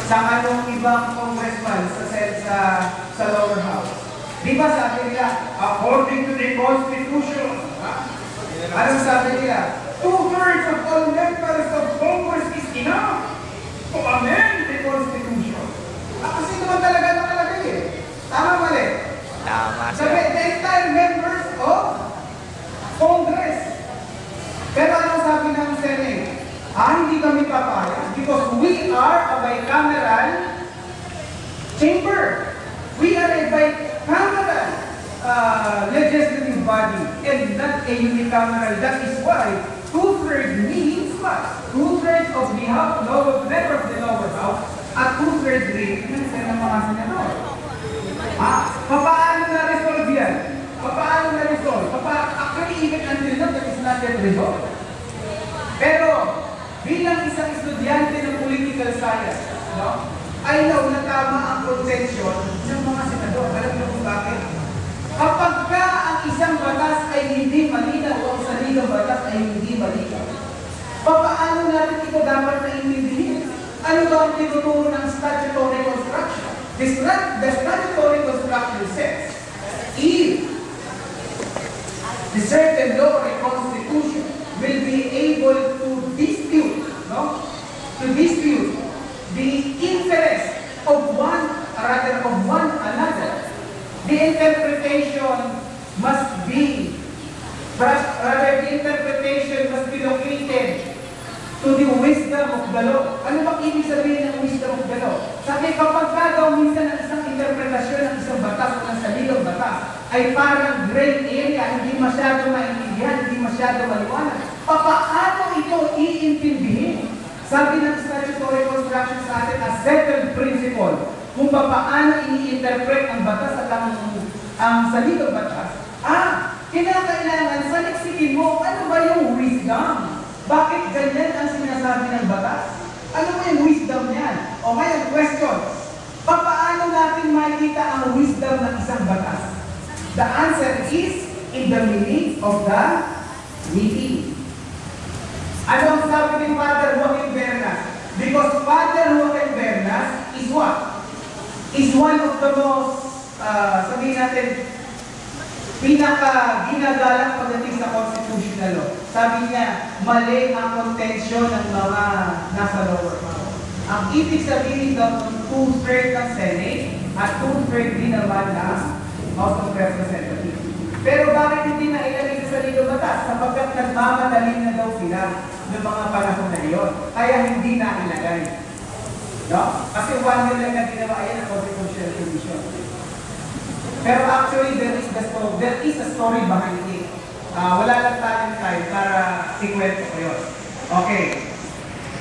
sa anong ibang congressman sa lower house. Di ba sabi nila, according to the Constitution, anong sabi nila? 2/3 of all members of Congress is enough to amend the Constitution. Kasi naman talaga nakalagay eh. Tama mali? Tama, sir. Sabi, the entire members of Congress. Pero anong sabi ng Senate? Hindi kami papayag because we are a bicameral chamber. We are a bicameral legislative body and not a unicameral. That is why 2/3 means what? 2/3 of the House, member of the lower house at 2/3 rin ng mga senador. Paano na-resolve yan? Paano na-resolve? Actually, even until now, that is not yet resolved. Pero, bilang isang estudyante ng political science, no? I know na tama ang contention ng mga senador. Alam niyo kung bakit? Kapag ka ang isang batas ay hindi malinaw o ang saligang batas ay hindi malinaw, paano natin ito dapat naiintindihin? Ano ba ang tinuturo ng statutory construction? The statutory construction says, if the certain law or constitution will be able to dispute, the interest of one another, the interpretation must be located to the wisdom of the law. Ano bang ibig sabihin ng wisdom of the law? Sabi, kapag daw minsan ang isang interpretasyon ng isang batas o ng saligang batas ay parang gray area, hindi masyado maintindihan, hindi masyado maliwanag, paano ito iintindihin? Sabi ng statutory construction sa atin, a settled principle, kung paano ini-interpret ang batas at ang saligang batas. Kinakailangan saliksikin mo, ano ba yung wisdom? Bakit ganyan ang sinasabi ng batas? Ano ba yung wisdom niyan? O ngayon, question. Paano natin makikita ang wisdom ng isang batas? The answer is in the meaning of the meeting. Ano ang sabi ni Father Joaquin Bernas? Because Father Joaquin Bernas is what? Is one of the most, sabihin natin, pinaka-ginagalang pagdating sa constitutional law. Sabi niya, mali ang contention ng mga nasa lower house. Ang ibig sabihin daw ng 2/3 ng Senate at 2/3 din naman ng House of Representatives. Pero bakit hindi na ilagay sa saligang batas? Sapagkat nagmamadali na daw sila ng mga panahon na iyon. Kaya hindi na ilagay. No? Kasi 1 year lang na ginawa yan ang Constitutional Commission. Pero actually, there is a story behind it. Wala lang tayong time para ikwento ko yun. Okay.